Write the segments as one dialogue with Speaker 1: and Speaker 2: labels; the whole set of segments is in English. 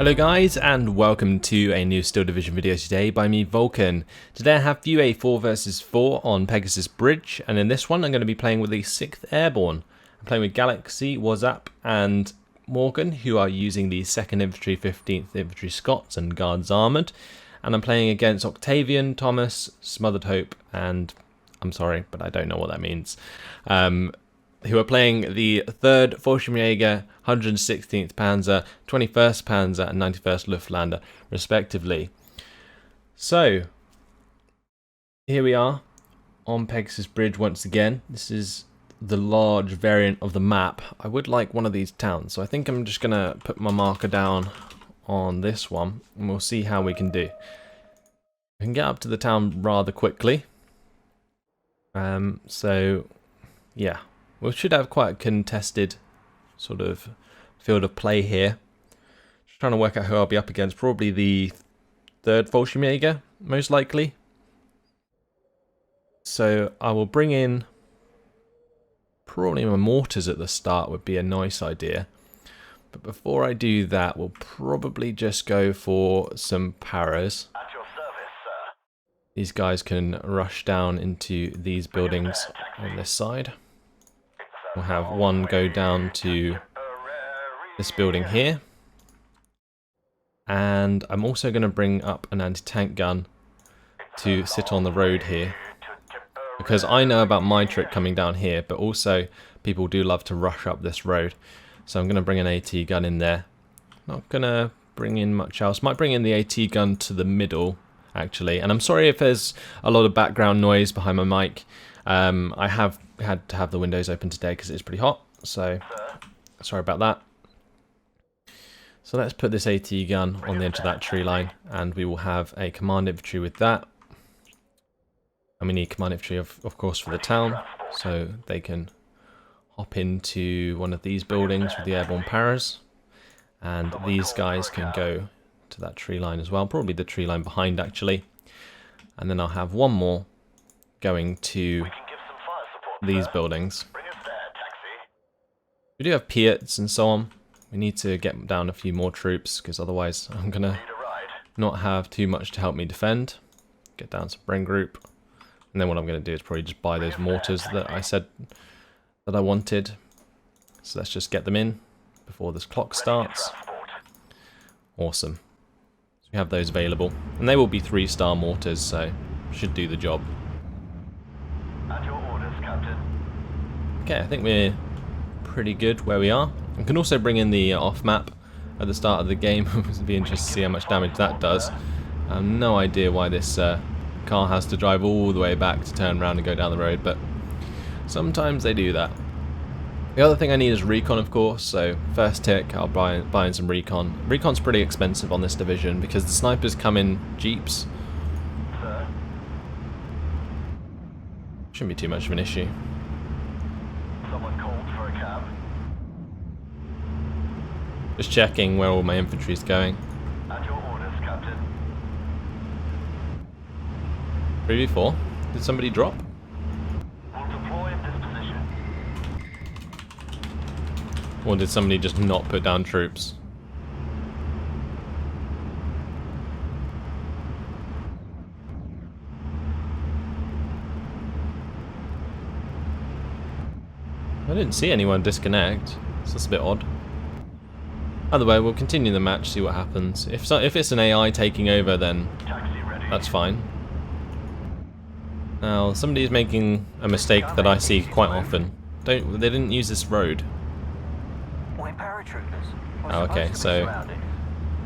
Speaker 1: Hello guys, and welcome to a new Steel Division video today by me, Vulcan. Today I have for you a 4 versus 4 on Pegasus Bridge, and in this one I'm going to be playing with the 6th Airborne. I'm playing with Galaxy, WhatsApp and Morgan, who are using the 2nd Infantry, 15th Infantry Scots and Guards Armoured. And I'm playing against Octavian, Thomas, Smothered Hope, and I'm sorry, but I don't know what that means. Who are playing the 3rd Fallschirmjäger, 116th Panzer, 21st Panzer and 91st Luftlandr respectively. So, here we are on Pegasus Bridge once again. This is the large variant of the map. I would like one of these towns, so I think I'm just going to put my marker down on this one and we'll see how we can do. We can get up to the town rather quickly. So, yeah. We should have quite a contested sort of field of play here. Just trying to work out who I'll be up against. Probably the 3rd Fallschirmjäger, most likely. So I will bring in probably my mortars at the start would be a nice idea. But before I do that, we'll probably just go for some paras.
Speaker 2: At your service, sir.
Speaker 1: These guys can rush down into these buildings on this side. We'll have one go down to this building here. And I'm also going to bring up an anti-tank gun to sit on the road here. Because I know about my trick coming down here, but also people do love to rush up this road. So I'm going to bring an AT gun in there. Not going to bring in much else. Might bring in the AT gun to the middle, actually. And I'm sorry if there's a lot of background noise behind my mic. I have had to have the windows open today because it's pretty hot, so sorry about that. So let's put this AT gun on the edge of that tree line, and we will have a command infantry with that. And we need command infantry, of course, for the town, so they can hop into one of these buildings with the airborne paras. And these guys can go to that tree line as well, probably the tree line behind, actually. And then I'll have one more going to these buildings. We do have Piets and so on. We need to get down a few more troops because otherwise I'm gonna not have too much to help me defend. Get down some Bren group, and then what I'm gonna do is probably just buy those mortars that I said that I wanted. So let's just get them in before this clock starts. Awesome. So we have those available, and they will be 3-star mortars, so should do the job.
Speaker 2: At your orders, Captain.
Speaker 1: Okay, I think we're pretty good where we are. I can also bring in the off map at the start of the game. It'd be interesting to see how much damage that does. I have no idea why this car has to drive all the way back to turn around and go down the road, but sometimes they do that. The other thing I need is recon, of course, so first tick, I'll buy in some recon. Recon's pretty expensive on this division because the snipers come in jeeps.
Speaker 2: Sir.
Speaker 1: Shouldn't be too much of an issue.
Speaker 2: Someone called for a cab.
Speaker 1: Just checking where all my infantry is going.
Speaker 2: At your orders, Captain.
Speaker 1: 3v4. Did somebody drop?
Speaker 2: We'll deploy in this position.
Speaker 1: Or did somebody just not put down troops? I didn't see anyone disconnect, so that's a bit odd. Either way, we'll continue the match, see what happens. If it's an AI taking over, then that's fine. Now, somebody's making a mistake that I see quite often. They didn't use this road.
Speaker 2: We're paratroopers.
Speaker 1: Oh, okay, so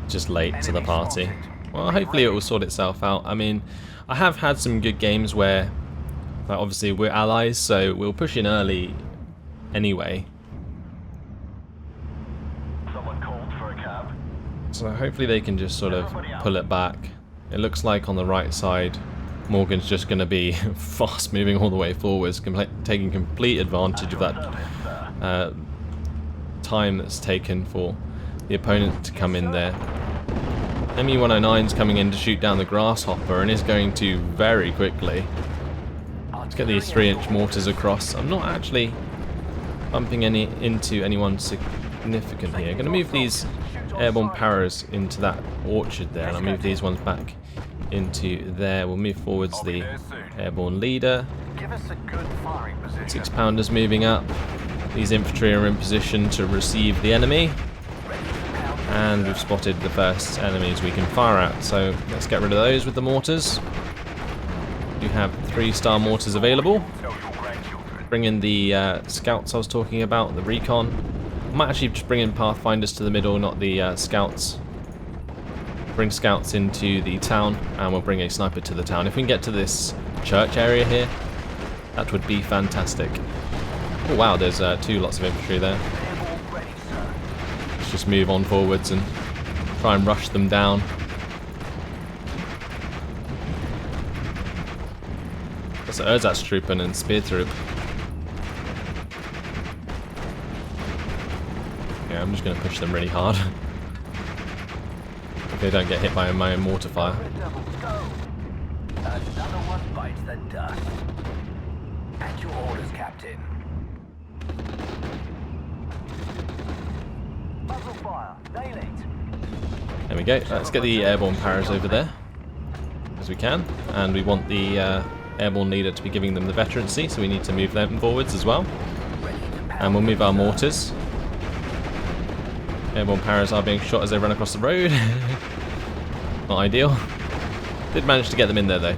Speaker 1: just late to the party. Well, hopefully it will sort itself out. I mean, I have had some good games where, like, obviously we're allies, so we'll push in early anyway.
Speaker 2: Someone called for a cab.
Speaker 1: So hopefully they can just sort of pull it back. It looks like on the right side, Morgan's just going to be fast moving all the way forwards, taking complete advantage of that time that's taken for the opponent to come in there. ME-109's coming in to shoot down the grasshopper and is going to very quickly. Let's get these 3-inch mortars across. I'm not actually bumping into anyone significant here. I'm going to move these airborne paras into that orchard there, and I'll move these ones back into there. We'll move forwards the airborne leader.
Speaker 2: Give us a good firing position.
Speaker 1: 6-pounders moving up. These infantry are in position to receive the enemy. And we've spotted the first enemies we can fire at. So let's get rid of those with the mortars. You have 3-star mortars available. Bring in the scouts I was talking about, the recon. I might actually just bring in pathfinders to the middle, not the scouts. Bring scouts into the town, and we'll bring a sniper to the town. If we can get to this church area here, that would be fantastic. Oh wow, there's lots of infantry there. Let's just move on forwards and try and rush them down. That's Ersatztruppen and Speertroop. Yeah, I'm just going to push them really hard. If they don't get hit by my own mortar fire.
Speaker 2: Another one bites the dust. At your orders, Captain. Muzzle fire. Nail it.
Speaker 1: There we go. Let's get the airborne paras over there as we can, and we want the airborne leader to be giving them the veterancy, so we need to move them forwards as well. And we'll move our mortars. Airborne paras are being shot as they run across the road. Not ideal. Did manage to get them in there though.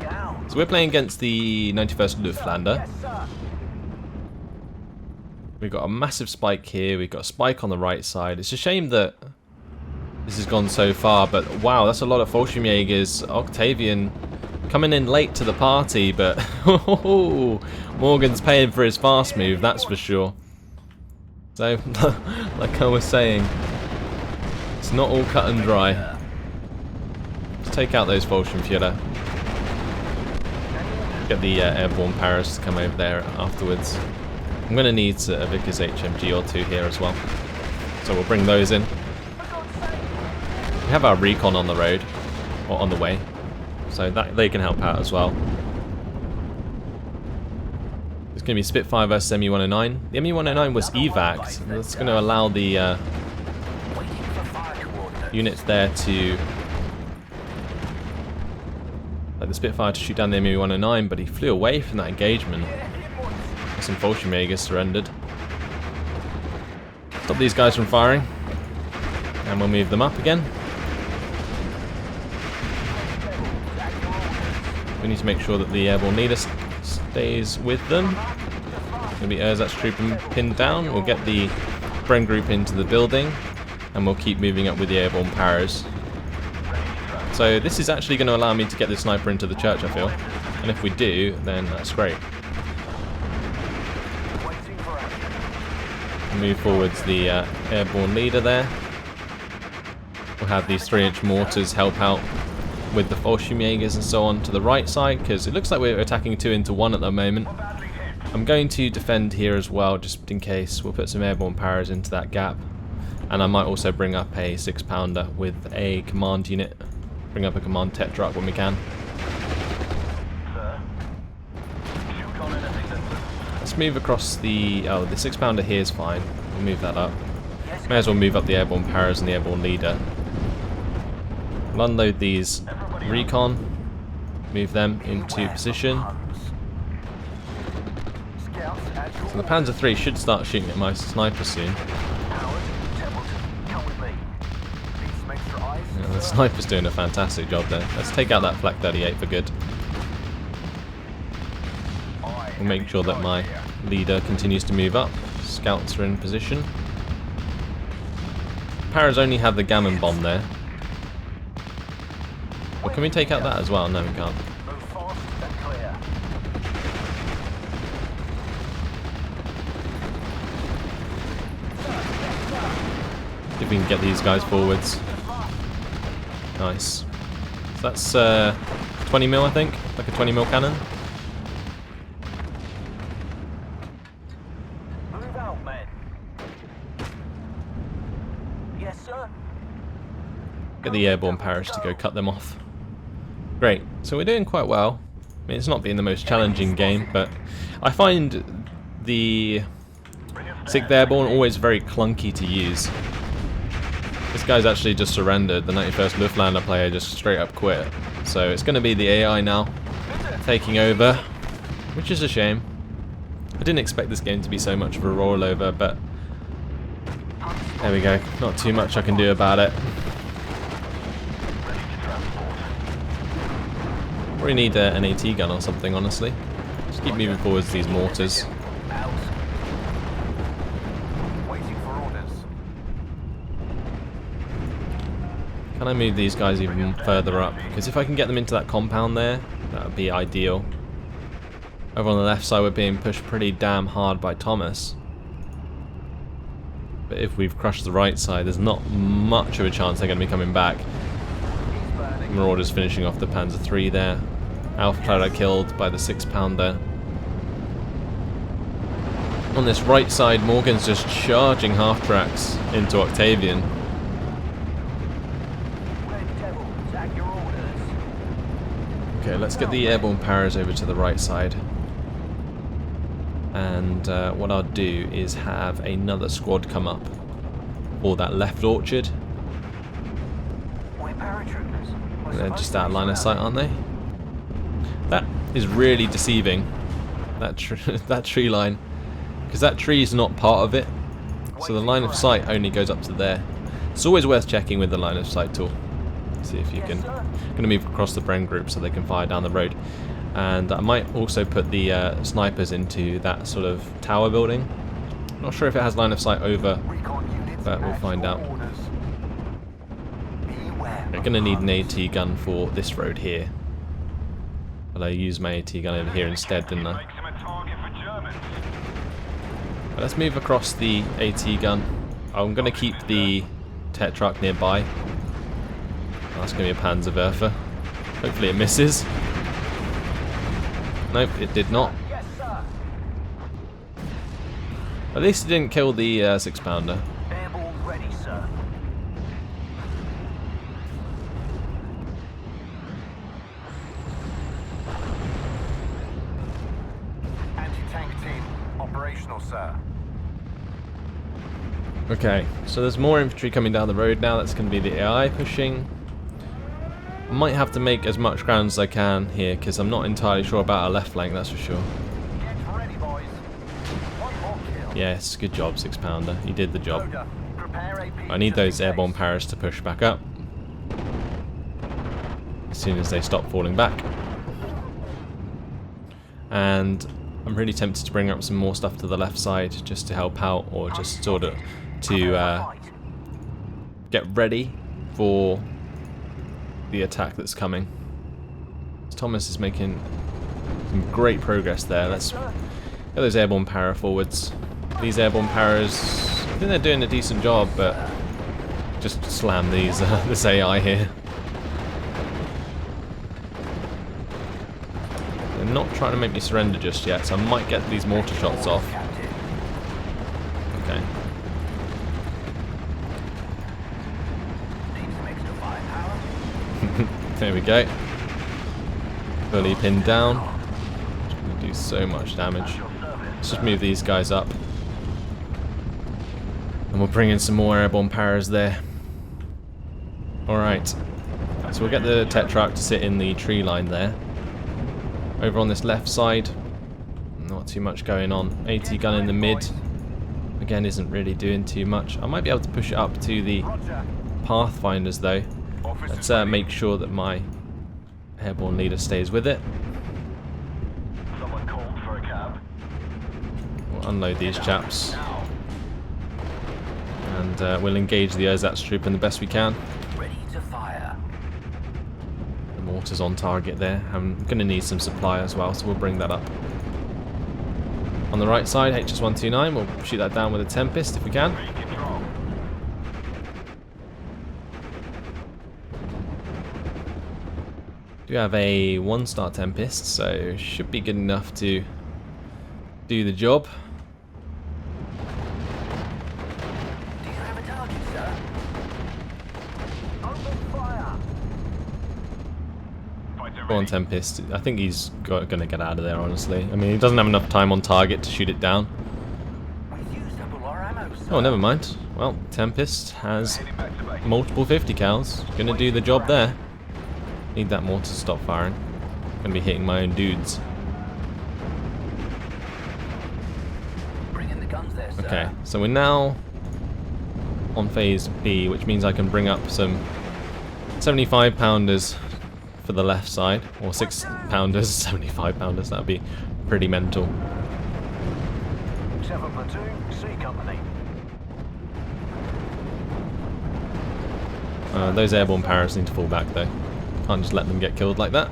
Speaker 1: So we're playing against the 91st Luftlander. We've got a massive spike here. We've got a spike on the right side. It's a shame that this has gone so far, but wow, that's a lot of Fallschirmjägers. Octavian coming in late to the party, but Morgan's paying for his fast move, that's for sure. So, like I was saying, it's not all cut and dry. Let's take out those Fallschirmjäger. Get the airborne paras to come over there afterwards. I'm going to need a Vickers HMG or 2 here as well. So we'll bring those in. We have our recon on the road, or on the way, so that they can help out as well. It's going to be Spitfire versus ME-109. The ME-109 was evac, that's going to allow the units there to, like the Spitfire, to shoot down the ME-109, but he flew away from that engagement. Some Fallschirmjäger surrendered. Stop these guys from firing, and we'll move them up again. We need to make sure that the airborne leader stays with them. Going to be Ersatztruppen pinned down. We'll get the Bren group into the building, and we'll keep moving up with the airborne paras. So this is actually going to allow me to get the sniper into the church, I feel. And if we do, then that's great. Move forwards the airborne leader there. We'll have these 3-inch mortars help out with the Fallschirmjägers and so on to the right side, because it looks like we're attacking 2 into 1 at the moment. I'm going to defend here as well, just in case. We'll put some airborne paras into that gap, and I might also bring up a 6-pounder with a command unit. Bring up a command Tetrarch when we can. Let's move across the... oh, the 6-pounder here is fine. We'll move that up. May as well move up the airborne paras and the airborne leader. We'll unload these recon. Move them into position. So the Panzer III should start shooting at my sniper soon. Yeah, the sniper's doing a fantastic job there. Let's take out that Flak 38 for good. We'll make sure that my leader continues to move up. Scouts are in position. Paras only have the gammon bomb there. Well, can we take out that as well? No, we can't. See if we can get these guys forwards. Nice. So that's 20 mil, I think. Like a 20 mil cannon. Get the airborne paras to go cut them off. Great, so we're doing quite well. I mean, it's not been the most challenging game, but I find the 6th Airborne, always very clunky to use. This guy's actually just surrendered. The 91st Luftlander player just straight up quit. So it's going to be the AI now taking over, which is a shame. I didn't expect this game to be so much of a rollover, but there we go. Not too much I can do about it. Probably need an AT gun or something, honestly. Just keep moving forwards with these mortars. Can I move these guys even further up? Because if I can get them into that compound there, that would be ideal. Over on the left side we're being pushed pretty damn hard by Thomas. But if we've crushed the right side, there's not much of a chance they're going to be coming back. Marauders finishing off the Panzer III there. Alpha Cloud killed by the 6-pounder. On this right side, Morgan's just charging half-tracks into Octavian. Okay, let's get the airborne paras over to the right side. And what I'll do is have another squad come up for that left orchard. They're just out of line of sight, aren't they? That is really deceiving, that tree line, because that tree is not part of it. So the line of sight only goes up to there. It's always worth checking with the line of sight tool. See if you can. I'm going to move across the Bren group so they can fire down the road. And I might also put the snipers into that sort of tower building. Not sure if it has line of sight over, but we'll find out. I'm going to need an AT gun for this road here. But I used my AT gun over here instead, didn't I? But let's move across the AT gun. I'm going to keep the Tetrarch nearby. That's going to be a Panzerwerfer. Hopefully it misses. Nope, it did not. At least it didn't kill the 6-pounder.
Speaker 2: Airborne ready, sir. Anti-tank team operational, sir.
Speaker 1: Okay, so there's more infantry coming down the road now. That's going to be the AI pushing. I might have to make as much ground as I can here because I'm not entirely sure about our left flank, that's for sure.
Speaker 2: Get ready, boys. One more kill.
Speaker 1: Yes, good job, 6-pounder. You did the job.
Speaker 2: Loader, prepare AP
Speaker 1: I need those
Speaker 2: just in
Speaker 1: airborne
Speaker 2: case.
Speaker 1: paras to push back up as soon as they stop falling back. And I'm really tempted to bring up some more stuff to the left side just to help out, or just sort of to get ready for the attack that's coming. Thomas is making some great progress there. Let's get those airborne para forwards. These airborne paras, I think they're doing a decent job, but just slam these this AI here. They're not trying to make me surrender just yet, so I might get these mortar shots off. Okay.
Speaker 2: Need some extra firepower?
Speaker 1: There we go. Fully pinned down. It's going to do so much damage. Let's just move these guys up. And we'll bring in some more airborne paras there. Alright. So we'll get the Tetrarch to sit in the tree line there. Over on this left side, not too much going on. AT gun in the mid. Again, isn't really doing too much. I might be able to push it up to the Pathfinders though. Let's make sure that my airborne leader stays with it.
Speaker 2: Someone called for a cab.
Speaker 1: We'll unload these chaps. And we'll engage the Ersatztruppen the best we can.
Speaker 2: Ready to fire.
Speaker 1: The mortar's on target there. I'm going to need some supply as well, so we'll bring that up. On the right side, HS-129, we'll shoot that down with a Tempest if we can. Do have a 1-star Tempest, so should be good enough to do the job.
Speaker 2: Do you have a target, sir? Open fire.
Speaker 1: Go on, Tempest. I think he's going to get out of there, honestly. I mean, he doesn't have enough time on target to shoot it down.
Speaker 2: We've used up a sir.
Speaker 1: Oh, never mind. Well, Tempest has multiple 50 cals. Gonna do the job there. Need that mortar to stop firing. Gonna be hitting my own dudes.
Speaker 2: Bring in the guns there, sir.
Speaker 1: Okay, so we're now on phase B, which means I can bring up some 75 pounders for the left side, or 6 pounders, 75 pounders. That'd be pretty mental.
Speaker 2: 7 platoon, C company.
Speaker 1: Those airborne paras need to fall back though. Can't just let them get killed like that.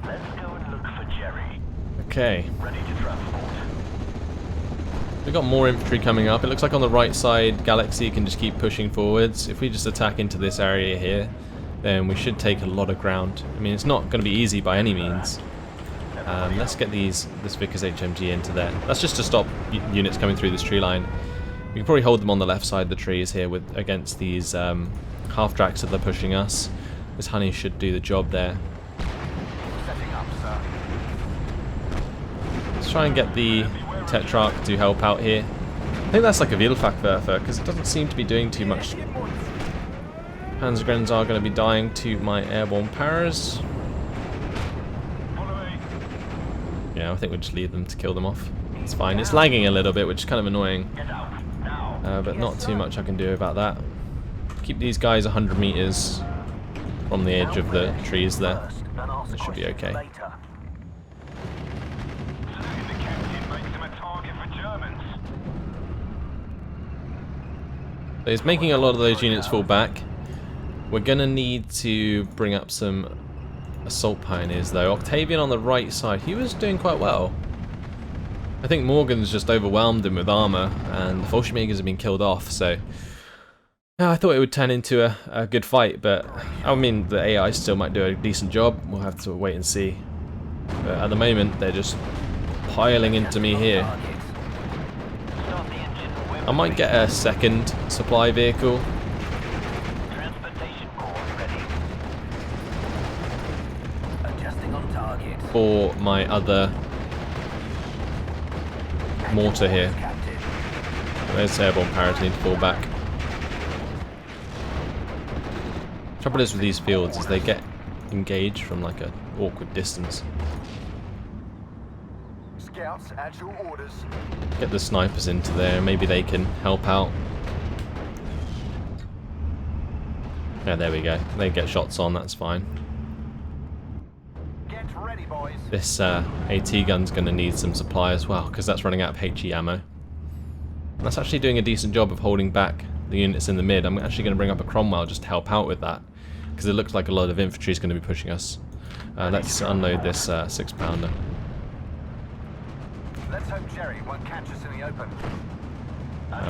Speaker 2: Let's go and look for Jerry.
Speaker 1: Okay,
Speaker 2: Ready to transport.
Speaker 1: we've got more infantry coming up. It looks like on the right side, Galaxy can just keep pushing forwards. If we just attack into this area here, then we should take a lot of ground. I mean, it's not going to be easy by any means. Let's get this Vickers HMG into there. That's just to stop units coming through this tree line. We can probably hold them on the left side of the trees here against these half-tracks that they're pushing us. This honey should do the job there.
Speaker 2: Setting up, sir.
Speaker 1: Let's try and get the Tetrarch to help out here. I think that's like a Vielfachwerfer, because it doesn't seem to be doing too much. Panzergrens are going to be dying to my airborne paras. Yeah, I think we'll just leave them to kill them off. It's fine. It's lagging a little bit, which is kind of annoying. But not too much I can do about that. Keep these guys 100 meters from the edge of the trees there. It should be okay. So he's making a lot of those units fall back. We're going to need to bring up some assault pioneers though. Octavian on the right side, he was doing quite well. I think Morgan's just overwhelmed him with armor, and the Fallschirmjägers have been killed off, so yeah, I thought it would turn into a good fight, but I mean the AI still might do a decent job. We'll have to wait and see. But at the moment they're just piling into me here. I might get a second supply vehicle. For my other mortar here. Those airborne paras need to fall back. Trouble is with these fields is they get engaged from like an awkward distance.
Speaker 2: Scouts at your orders.
Speaker 1: Get the snipers into there, maybe they can help out. Yeah, there we go. They get shots on, that's fine. This AT gun's going to need some supply as well, because that's running out of HE ammo. That's actually doing a decent job of holding back the units in the mid. I'm actually going to bring up a Cromwell just to help out with that, because it looks like a lot of infantry is going to be pushing us. Let's unload this 6-pounder.
Speaker 2: Let's hope Jerry won't catch us in the open.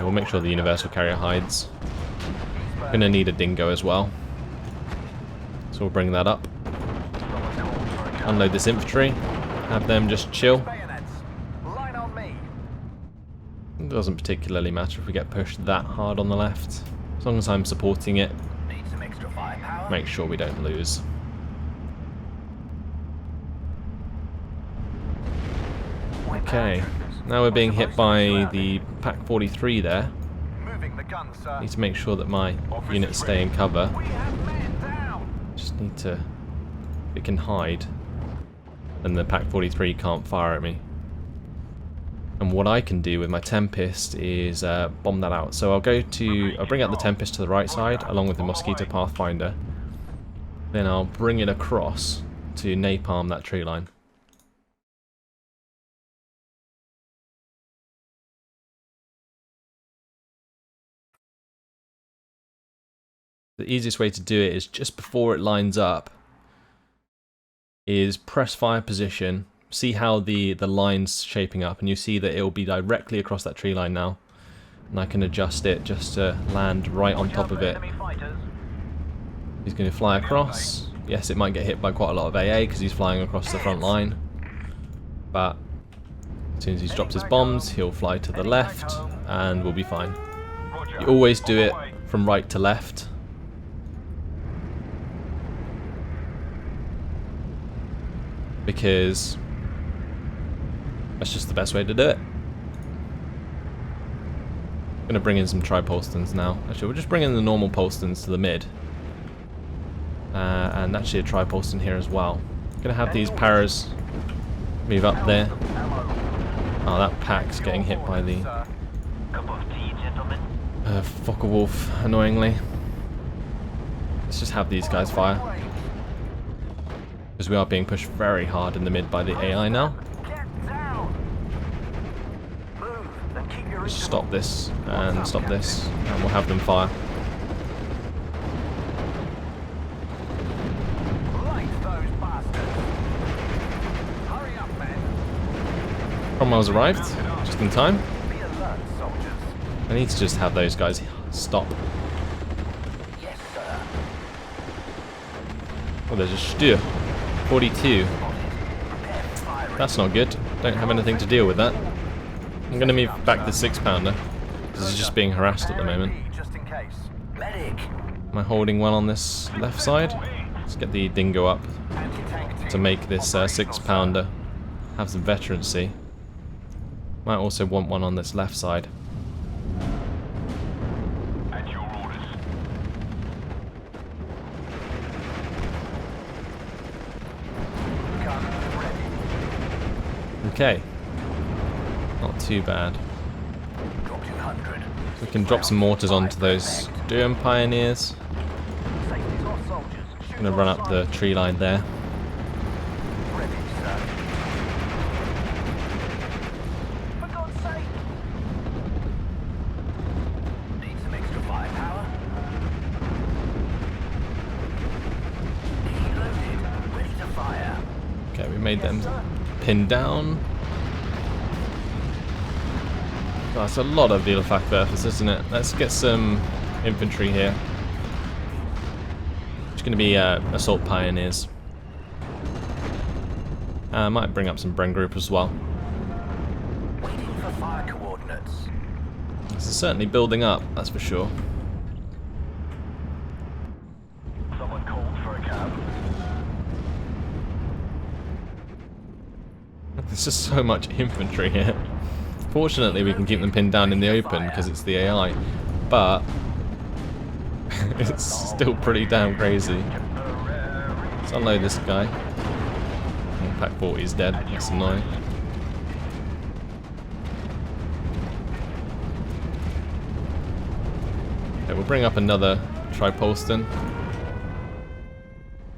Speaker 1: We'll make sure the universal carrier hides. Going to need a dingo as well, so we'll bring that up. Unload this infantry, have them just chill. It doesn't particularly matter if we get pushed that hard on the left, as long as I'm supporting it. Make sure we don't lose. Okay, now we're being hit by the Pack 43 there. Need to make sure that my units stay in cover. Just need to... If it can hide, then the Pack 43 can't fire at me. And what I can do with my Tempest is bomb that out. So I'll bring out the Tempest to the right side along with the Mosquito Pathfinder. Then I'll bring it across to napalm that tree line. The easiest way to do it is just before it lines up, is press fire position, see how the line's shaping up, and you see that it will be directly across that tree line now. And I can adjust it just to land right on top of it. He's going to fly across. Yes, it might get hit by quite a lot of AA because he's flying across the front line. But as soon as he's dropped his bombs, he'll fly to the left and we'll be fine. You always do it from right to left. Because that's just the best way to do it. Gonna bring in some tri-Polstons now. Actually, we'll just bring in the normal Polstons to the mid. And actually a tri-Polston here as well. Gonna have these paras move up there. Oh, that pack's getting hit by the Focke-Wulf, annoyingly. Let's just have these guys fire. Because we are being pushed very hard in the mid by the AI now. Just stop this, and stop this, and we'll have them fire. Cromwell's arrived, just in time. I need to just have those guys stop. Oh, there's a steer. 42. That's not good. Don't have anything to deal with that. I'm going to move back the 6-pounder, because he's just being harassed at the moment. Am I holding well on this left side? Let's get the dingo up to make this 6-pounder have some veterancy. Might also want one on this left side.
Speaker 3: At your orders.
Speaker 1: Okay. Not too bad. We can drop some mortars onto those Durham Pioneers. I'm gonna run up the tree line there. Okay, we made them pin down. Oh, that's a lot of Wielfachwerfers, isn't it? Let's get some infantry here. It's going to be assault pioneers. I might bring up some Bren group as well.
Speaker 2: Waiting for fire coordinates.
Speaker 1: This is certainly building up, that's for sure.
Speaker 3: Someone called for a cab.
Speaker 1: There's just so much infantry here. Fortunately, we can keep them pinned down in the open because it's the AI, but it's still pretty damn crazy. Let's unload this guy. Oh, Pack 40 is dead. That's annoying. Okay, we'll bring up another tri-Polston.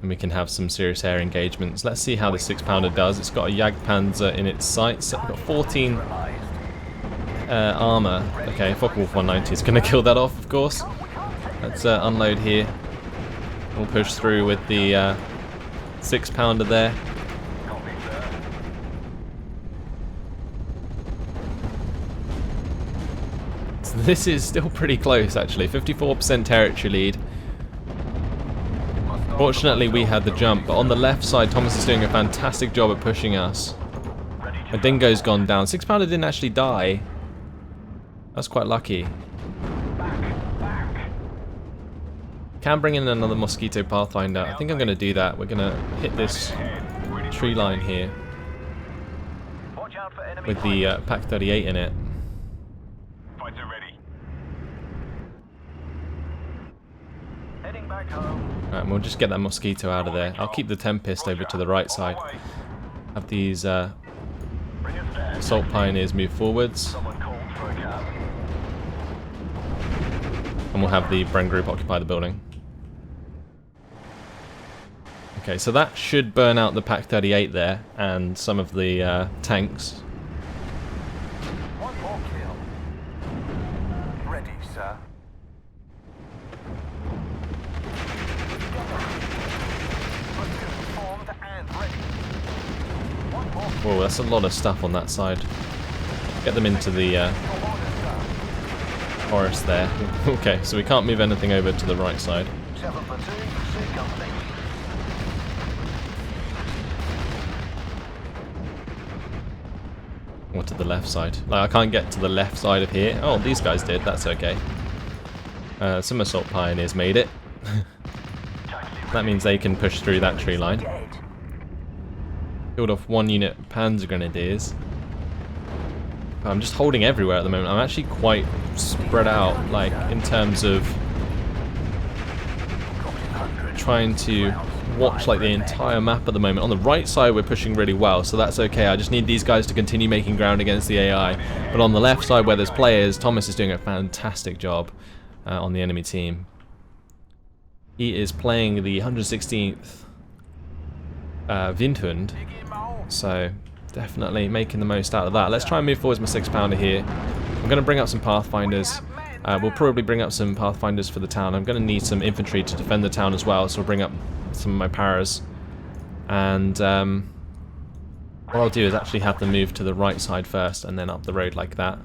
Speaker 1: And we can have some serious air engagements. Let's see how the 6-pounder does. It's got a Jagdpanzer in its sights. It's got 14 armor. Okay, Focke-Wulf 190 is going to kill that off, of course. Let's unload here. We'll push through with the 6-pounder there. So this is still pretty close, actually. 54% territory lead. Fortunately, we had the jump, but on the left side, Thomas is doing a fantastic job at pushing us. My dingo's gone down. 6-pounder didn't actually die. That's quite lucky. Can bring in another Mosquito Pathfinder. I think I'm going to do that. We're going to hit this tree line here with the Pack 38 in it.
Speaker 3: Fighter ready.
Speaker 2: Heading back home.
Speaker 1: Alright, we'll just get that Mosquito out of there. I'll keep the Tempest over to the right side. Have these Assault Pioneers move forwards. And we'll have the Bren group occupy the building. Okay, so that should burn out the Pack 38 there, and some of the tanks.
Speaker 2: One more kill. Ready, sir.
Speaker 1: Whoa, that's a lot of stuff on that side. Get them into the forest there. Okay, so we can't move anything over to the right side. Or to the left side. Like, I can't get to the left side of here. Oh, these guys did. That's okay. Some assault pioneers made it. That means they can push through that tree line. Killed off one unit Panzer Grenadiers. I'm just holding everywhere at the moment. I'm actually quite spread out, like, in terms of trying to watch like the entire map at the moment. On the right side we're pushing really well, so that's okay. I just need these guys to continue making ground against the AI. But on the left side where there's players, Thomas is doing a fantastic job on the enemy team. He is playing the 116th Windhund, so definitely making the most out of that. Let's try and move forwards my 6-pounder here. I'm going to bring up some Pathfinders. We'll probably bring up some Pathfinders for the town. I'm going to need some infantry to defend the town as well, so we'll bring up some of my paras. And what I'll do is actually have them move to the right side first and then up the road like that.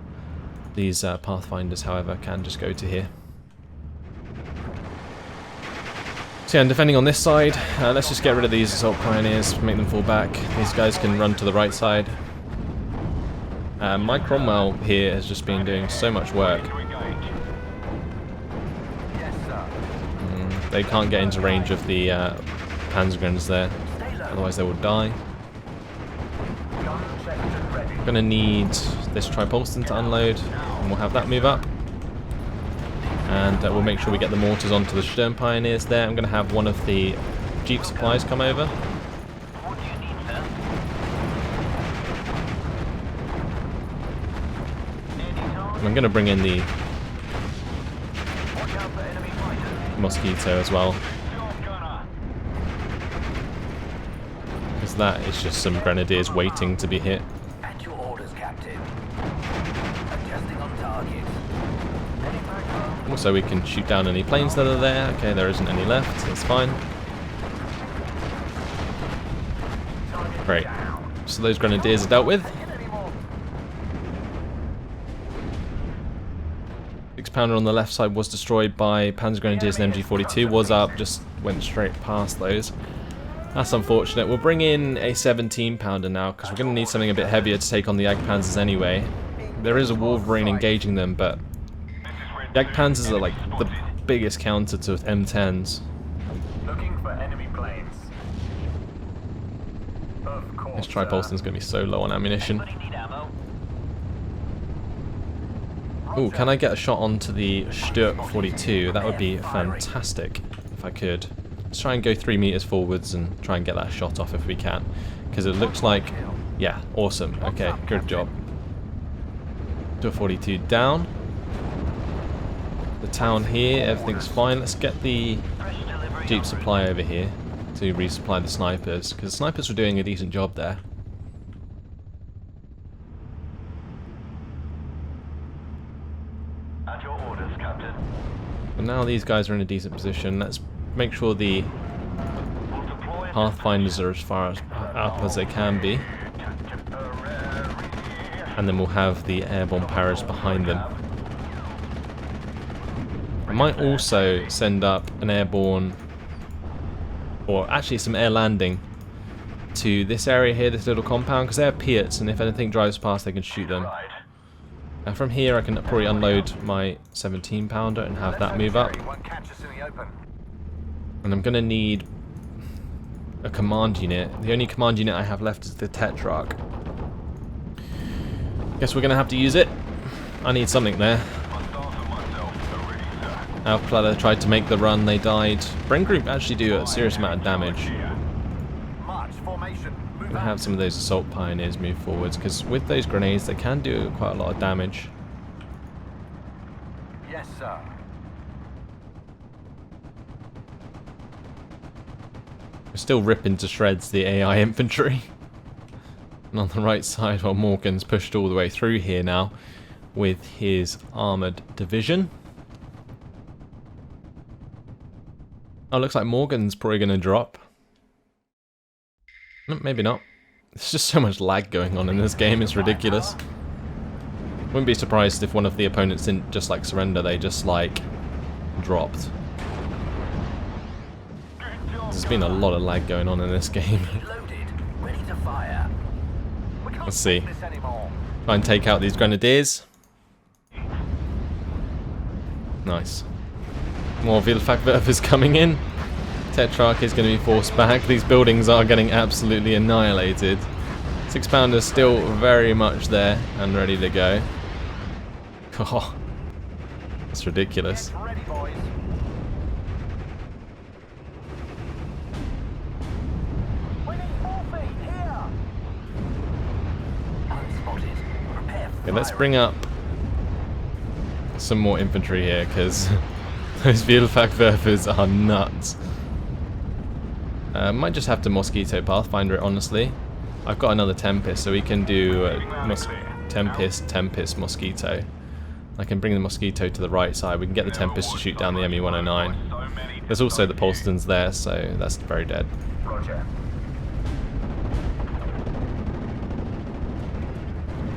Speaker 1: These Pathfinders, however, can just go to here. So yeah, and defending on this side, let's just get rid of these Assault Pioneers, make them fall back. These guys can run to the right side. My Cromwell here has just been doing so much work. They can't get into range of the Panzergrenadiers there, otherwise they will die. I'm going to need this Tripolston to unload, and we'll have that move up. And we'll make sure we get the mortars onto the Sturm Pioneers there. I'm going to have one of the Jeep supplies come over. And I'm going to bring in the Mosquito as well, because that is just some Grenadiers waiting to be hit.
Speaker 2: At your orders, Captain. Adjusting on target.
Speaker 1: Also, we can shoot down any planes that are there. Okay, there isn't any left, so that's fine. Great. So those Grenadiers are dealt with. 6-pounder on the left side was destroyed by Panzergrenadiers and MG42. Was up, just went straight past those. That's unfortunate. We'll bring in a 17-pounder now, because we're going to need something a bit heavier to take on the Jagdpanzers anyway. There is a Wolverine engaging them, but Jagdpanzers are like the biggest counter to M10s.
Speaker 3: Looking for enemy planes. Of course.
Speaker 1: This Tripolston's going to be so low on ammunition. Ooh, can I get a shot onto the Sturk 42? That would be fantastic if I could. Let's try and go 3 meters forwards and try and get that shot off if we can. Because it looks like... yeah, awesome. Okay, good job. Sturk 42 down. The town here, everything's fine. Let's get the Jeep supply over here to resupply the snipers. Because the snipers were doing a decent job there. But now these guys are in a decent position. Let's make sure the Pathfinders are as far up as they can be. And then we'll have the Airborne Paras behind them. I might also send up an Airborne, or actually some air landing, to this area here, this little compound, because they're Piats, and if anything drives past they can shoot them. Now from here I can probably unload my 17-pounder and have that move up. And I'm going to need a command unit. The only command unit I have left is the Tetrarch. Guess we're going to have to use it. I need something there. Alpla tried to make the run, they died. Brain Group actually do a serious amount of damage. I'm going to have some of those Assault Pioneers move forwards, because with those grenades they can do quite a lot of damage.
Speaker 3: Yes, sir.
Speaker 1: We're still ripping to shreds the AI infantry. And on the right side, well, Morgan's pushed all the way through here now with his armoured division. Oh, looks like Morgan's probably going to drop. No, maybe not. There's just so much lag going on in this game, it's ridiculous. Wouldn't be surprised if one of the opponents didn't just like surrender, they just like dropped. There's been a lot of lag going on in this game. Let's see. Try and take out these Grenadiers. Nice. More Vilfakwerfers coming in. Tetrarch is going to be forced back. These buildings are getting absolutely annihilated. 6-pounder's still very much there and ready to go. Oh, that's ridiculous.
Speaker 2: Get ready, boys. We need 4 feet here. Unspotted. Prepare for
Speaker 1: Okay, let's
Speaker 2: firing.
Speaker 1: bring up some more infantry here, because those Vielfachwerfers are nuts. Might just have to Mosquito Pathfinder it, honestly. I've got another Tempest, so we can do Tempest, Mosquito. I can bring the Mosquito to the right side. We can get the Tempest to shoot down the ME-109. There's also the Polstons there, so that's very dead.
Speaker 3: Roger.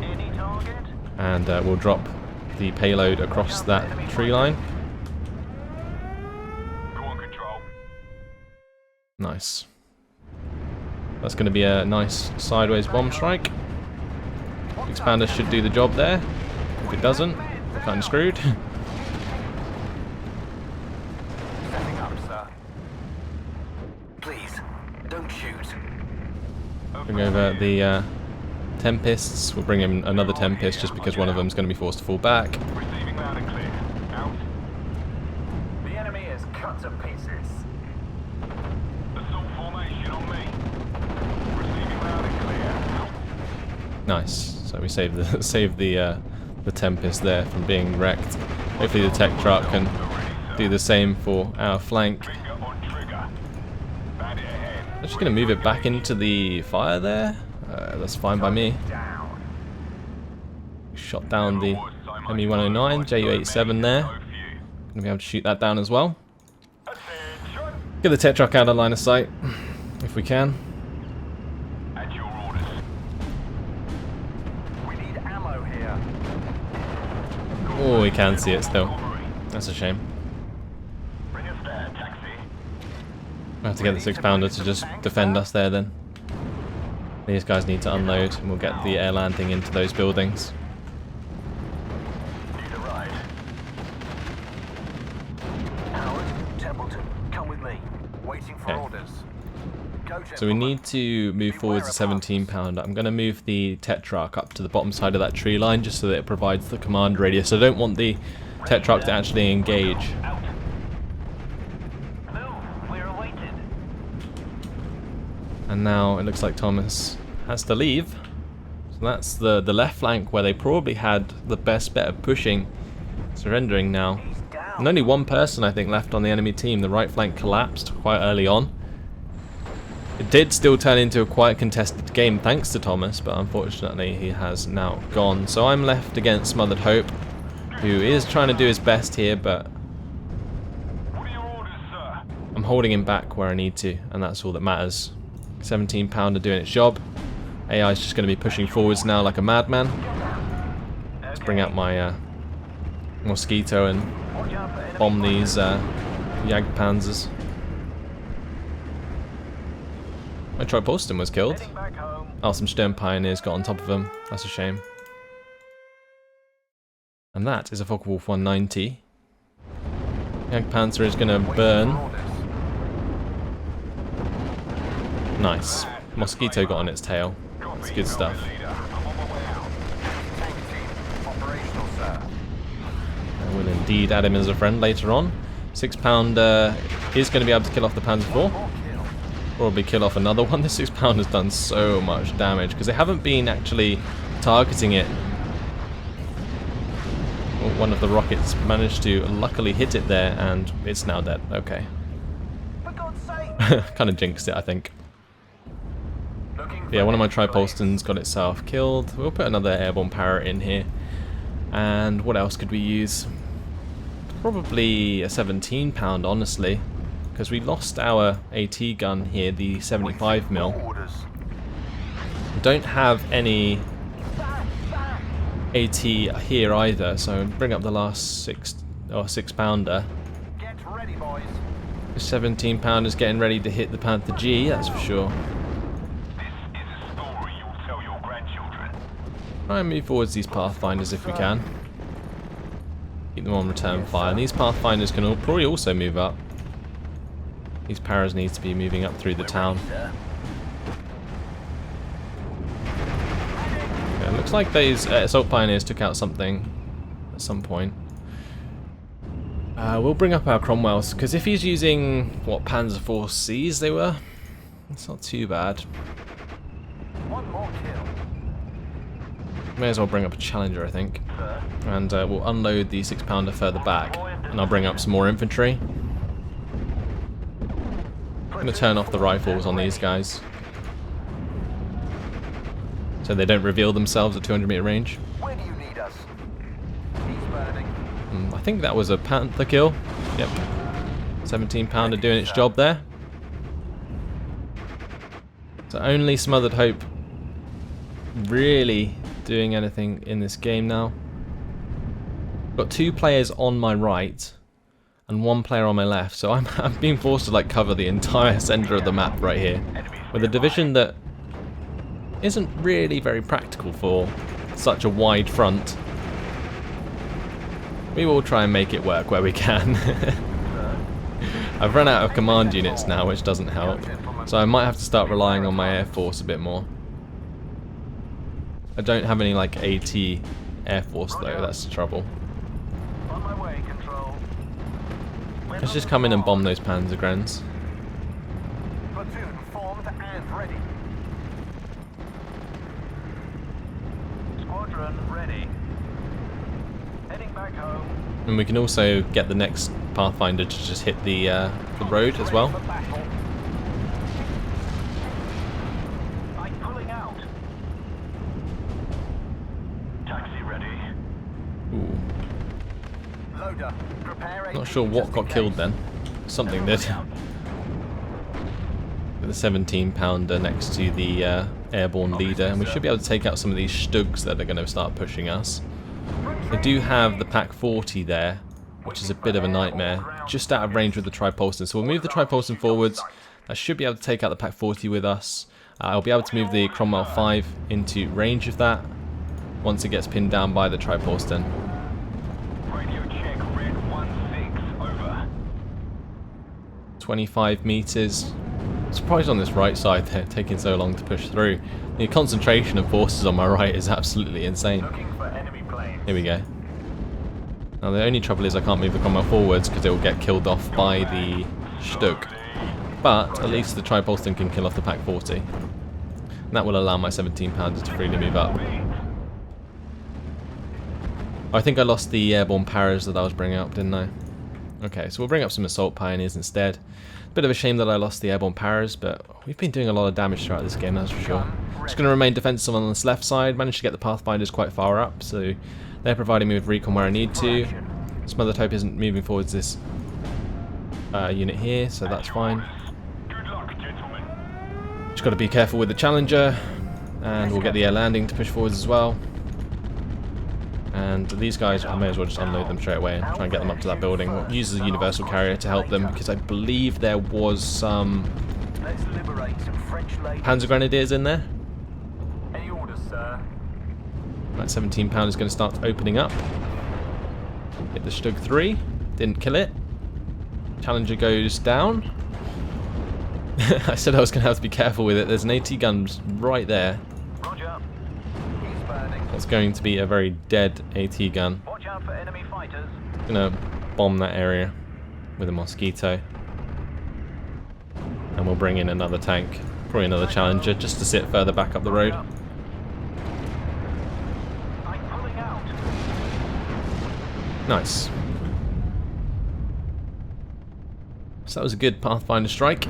Speaker 2: Any target?
Speaker 1: And we'll drop the payload across that tree line.
Speaker 3: Go on, control.
Speaker 1: Nice. That's going to be a nice sideways bomb strike. Expander should do the job there. If it doesn't, we're kind of screwed.
Speaker 2: Setting up, sir. Please, don't shoot.
Speaker 1: Bring over the Tempests. We'll bring in another Tempest just because one of them's going to be forced to fall back.
Speaker 3: Receiving loud and clear. Out. The enemy is cut to pieces. Assault formation on me. Receiving loud and clear. Out.
Speaker 1: Nice. So we saved the Tempest there from being wrecked. Hopefully the tech truck can do the same for our flank.
Speaker 3: Finger on trigger. Bandit ahead.
Speaker 1: I'm just going to move it back into the fire there. That's fine by me.
Speaker 3: Down.
Speaker 1: Shot down the ME-109, Ju-87 there. Going to be able to shoot that down as well.
Speaker 3: Attention.
Speaker 1: Get the tech truck out of line of sight, if we can.
Speaker 3: At your orders.
Speaker 2: We need ammo here.
Speaker 1: Oh, we can see it still. That's a shame.
Speaker 3: Bring us there, taxi.
Speaker 1: We'll have to get the 6-pounder to just defend us there then. These guys need to unload and we'll get the air landing into those buildings.
Speaker 3: Need a ride.
Speaker 2: Howard, Templeton, come with me. Waiting for
Speaker 1: Okay.
Speaker 2: orders. Go,
Speaker 1: So we
Speaker 2: gentlemen.
Speaker 1: need to move forwards a 17-pounder. I'm going to move the Tetrarch up to the bottom side of that tree line just so that it provides the command radius. I don't want the Tetrarch to actually engage.
Speaker 3: Out.
Speaker 2: Move, we're awaited.
Speaker 1: And now it looks like Thomas has to leave. So that's the left flank where they probably had the best bet of pushing, surrendering now.
Speaker 2: He's down.
Speaker 1: And only one person I think left on the enemy team. The right flank collapsed quite early on. It did still turn into a quite contested game thanks to Thomas, but unfortunately he has now gone. So I'm left against Smothered Hope, who is trying to do his best here, but
Speaker 3: What are your orders, sir?
Speaker 1: I'm holding him back where I need to, and that's all that matters. 17-pounder doing its job. AI is just going to be pushing forwards now like a madman. Let's bring out my Mosquito and
Speaker 2: Watch out for enemy
Speaker 1: bomb these Jagdpanzers. My Tripolston was killed.
Speaker 2: Heading back home.
Speaker 1: Oh, some Stern Pioneers got on top of him. That's a shame. And that is a Focke-Wulf 190. Jagdpanzer is going to
Speaker 2: Waiting
Speaker 1: burn.
Speaker 2: for orders.
Speaker 1: Nice. Mosquito got on its tail. That's good stuff.
Speaker 3: Leader, I'm on my way out.
Speaker 2: Tank team, operational, sir.
Speaker 1: I will indeed add him as a friend later on. 6-pounder is going to be able to kill off the Panzer IV.
Speaker 2: More kill.
Speaker 1: Probably kill off another one. The 6-pounder's done so much damage because they haven't been actually targeting it. Well, one of the rockets managed to luckily hit it there and it's now dead. Okay.
Speaker 2: For God's sake.
Speaker 1: Kind of jinxed it, I think.
Speaker 3: Looking
Speaker 1: Yeah, one of my Tripolstons got itself killed. We'll put another Airborne Parrot in here. And what else could we use? Probably a 17-pound, honestly. Because we lost our AT gun here, the 75mm.
Speaker 2: Orders.
Speaker 1: Don't have any AT here either, so bring up the last 6-pounder.
Speaker 2: Get ready, boys.
Speaker 1: The 17-pounder's getting ready to hit the Panther G, that's for sure.
Speaker 3: This is a story you'll tell your grandchildren.
Speaker 1: Try and move forwards these Pathfinders if we can. Keep them on return fire. And these Pathfinders can probably also move up. These Paras need to be moving up through the town.
Speaker 2: Sir.
Speaker 1: Looks like those assault pioneers took out something at some point. We'll bring up our Cromwells, because if he's using, what, Panzer IV Cs they were? It's not too bad.
Speaker 2: One more kill.
Speaker 1: May as well bring up a Challenger, I think. And we'll unload the 6-pounder further back, and I'll bring up some more infantry. I'm going to turn off the rifles on these guys, so they don't reveal themselves at 200-meter range.
Speaker 2: Where do you need us? He's burning.
Speaker 1: I think that was a Panther kill. Yep. 17-pounder doing its job there. So only Smothered Hope really doing anything in this game now. Got 2 players on my right and 1 player on my left, so I'm being forced to like cover the entire center of the map right here with a division that isn't really very practical for such a wide front. We will try and make it work where we can. I've run out of command units now, which doesn't help, so I might have to start relying on my Air Force a bit more. I don't have any like AT Air Force though, that's the trouble.
Speaker 2: On my way, control.
Speaker 1: Let's just come in and bomb those Panzergrens.
Speaker 2: Platoon formed and ready. Squadron ready. Heading back home.
Speaker 1: And we can also get the next Pathfinder to just hit the road as well.
Speaker 2: For battle. I'm pulling out.
Speaker 3: Taxi ready.
Speaker 1: Ooh.
Speaker 2: Loader. Prepare.
Speaker 1: Not sure what got killed then. Something did. With the 17-pounder next to the airborne leader, and we should be able to take out some of these Stugs that are going to start pushing us. They do have the Pack 40 there, which is a bit of a nightmare, just out of range with the Tripolston. So we'll move the Tripolston forwards. I should be able to take out the Pack 40 with us. I'll be able to move the Cromwell 5 into range of that once it gets pinned down by the Tripolston.
Speaker 3: Radio check, red 16, over.
Speaker 1: 25 meters. Surprised on this right side they're taking so long to push through. The concentration of forces on my right is absolutely insane.
Speaker 3: Looking for enemy planes.
Speaker 1: Here we go. Now the only trouble is I can't move the Cromwell forwards because it will get killed off by the Stug. But at least the Tripolston can kill off the Pack 40. And that will allow my 17-pounder to freely move up. I think I lost the airborne paras that I was bringing up, didn't I? Okay, so we'll bring up some assault pioneers instead. Bit of a shame that I lost the airborne paras, but we've been doing a lot of damage throughout this game, that's for sure. Just going to remain defensive on this left side. Managed to get the Pathfinders quite far up, so they're providing me with recon where I need to. Smothered Hope isn't moving forwards this unit here, so that's fine.
Speaker 3: Good luck, gentlemen.
Speaker 1: Just got to be careful with the Challenger, and we'll get the air landing to push forwards as well. And these guys, I may as well just unload them straight away and try and get them up to that building. We'll use the universal carrier to help them, because I believe there was some
Speaker 2: Let's liberate some French ladies.
Speaker 1: Panzer Grenadiers in there.
Speaker 2: Any orders, sir?
Speaker 1: That 17-pounder is going to start opening up. Hit the Stug 3. Didn't kill it. Challenger goes down. I said I was going to have to be careful with it. There's an AT gun right there.
Speaker 2: Roger. He's burning.
Speaker 1: That's going to be a very dead AT gun.
Speaker 2: Watch out for enemy fighters.
Speaker 1: Gonna bomb that area with a Mosquito. And we'll bring in another tank. Probably another Challenger just to sit further back up the road.
Speaker 2: I'm pulling out.
Speaker 1: Nice. So that was a good Pathfinder strike.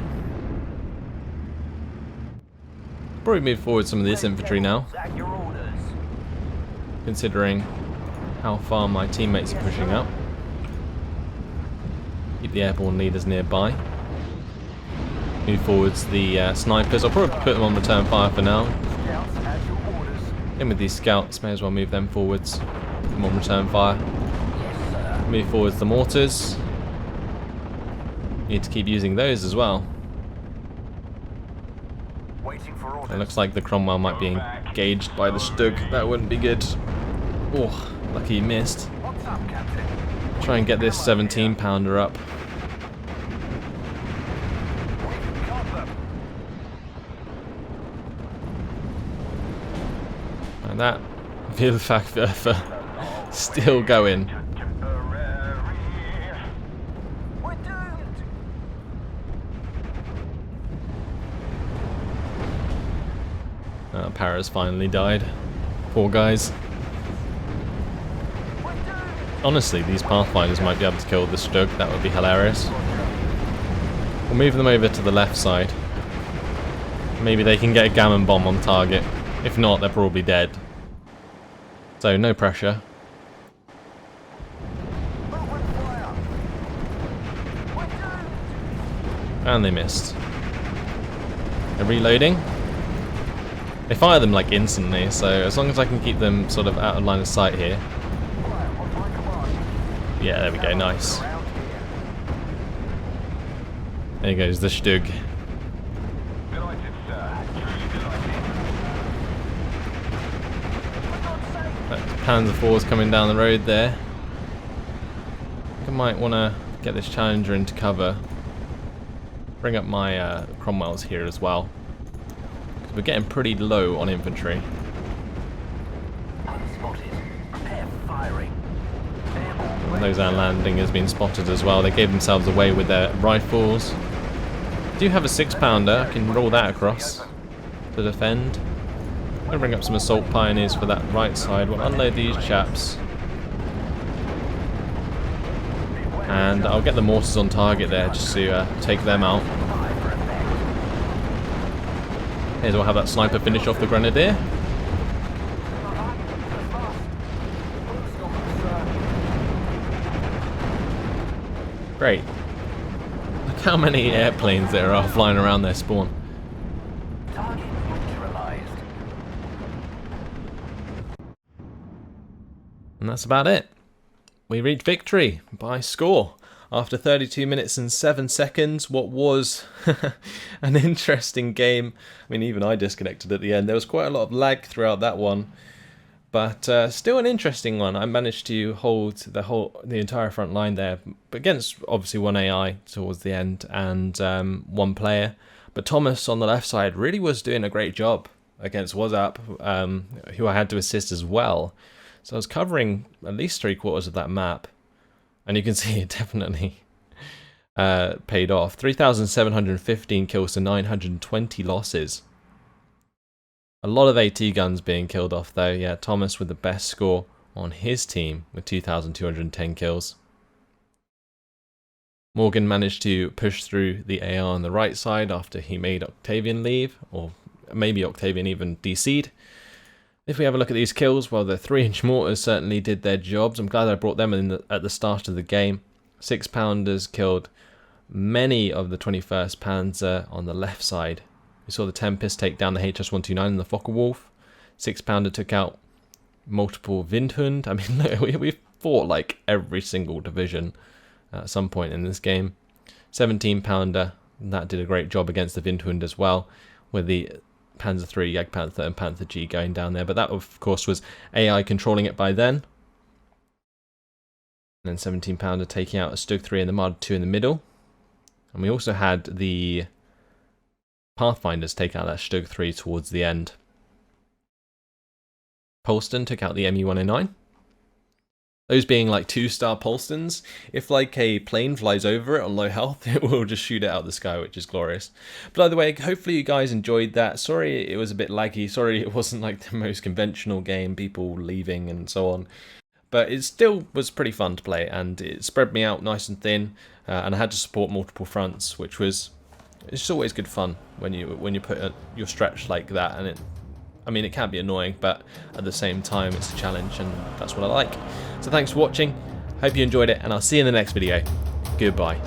Speaker 1: Probably move forward some of this infantry now,
Speaker 2: At your orders.
Speaker 1: considering how far my teammates are pushing up. Keep the airborne leaders nearby. Move forwards the snipers. I'll probably put them on return fire for now.
Speaker 2: Scouts at your orders.
Speaker 1: In with these scouts, may as well move them forwards. Put them on return fire.
Speaker 2: Yes, sir.
Speaker 1: Move forwards the mortars. Need to keep using those as well.
Speaker 2: Waiting for orders.
Speaker 1: It looks like the Cromwell might be engaged by the Stug. That wouldn't be good. Oh, lucky he missed.
Speaker 2: What's up, Captain?
Speaker 1: Try and get this 17-pounder up.
Speaker 2: We've got them.
Speaker 1: Like that. VulcanHDGaming still going.
Speaker 2: We're doomed.
Speaker 1: Paras finally died. Poor guys. Honestly, these Pathfinders might be able to kill the Stug. That would be hilarious. We'll move them over to the left side. Maybe they can get a gammon bomb on target. If not, they're probably dead. So, no pressure. And they missed. They're reloading. They fire them like instantly, so as long as I can keep them sort of out of line of sight here. Yeah, there we go, nice. There goes the Stug. Panzer IV's coming down the road there. I think I might want to get this Challenger into cover. Bring up my Cromwells here as well. We're getting pretty low on infantry. And those landing has been spotted as well. They gave themselves away with their rifles. Do have a 6-pounder. I can roll that across to defend. I'm going to bring up some assault pioneers for that right side. We'll unload these chaps. And I'll get the mortars on target there just to take them out. Here's we'll have that sniper finish off the grenadier. Great. Look how many airplanes there are flying around their spawn. And that's about it. We reached victory by score. After 32 minutes and 7 seconds, what was an interesting game. I mean, even I disconnected at the end. There was quite a lot of lag throughout that one. But still an interesting one. I managed to hold the entire front line there, against obviously one AI towards the end and one player. But Thomas on the left side really was doing a great job against WhatsApp, who I had to assist as well. So I was covering at least 3/4 of that map. And you can see it definitely paid off. 3,715 kills to 920 losses. A lot of AT guns being killed off though. Yeah, Thomas with the best score on his team with 2,210 kills. Morgan managed to push through the AR on the right side after he made Octavian leave, or maybe Octavian even DC'd. If we have a look at these kills, well, the 3-inch mortars certainly did their jobs. I'm glad I brought them in at the start of the game. 6-pounders killed many of the 21st Panzer on the left side. We saw the Tempest take down the HS-129 and the Focke-Wulf. 6-pounder took out multiple Windhund. I mean, look, we fought like every single division at some point in this game. 17-pounder, that did a great job against the Windhund as well, with the Panzer III, Jagdpanther and Panther G going down there. But that, of course, was AI controlling it by then. And then 17-pounder taking out a Stug 3 and the Marder 2 in the middle. And we also had the Pathfinders take out that Stug 3 towards the end. Polston took out the ME-109. Those being like 2-star Polstons. If like a plane flies over it on low health, it will just shoot it out of the sky, which is glorious. But either way, hopefully you guys enjoyed that. Sorry it was a bit laggy. Sorry it wasn't like the most conventional game, people leaving and so on. But it still was pretty fun to play, and it spread me out nice and thin, and I had to support multiple fronts, which was, it's just always good fun when you put your stretch like that. And I mean, it can be annoying, but at the same time, it's a challenge, and that's what I like. So thanks for watching. Hope you enjoyed it, and I'll see you in the next video. Goodbye.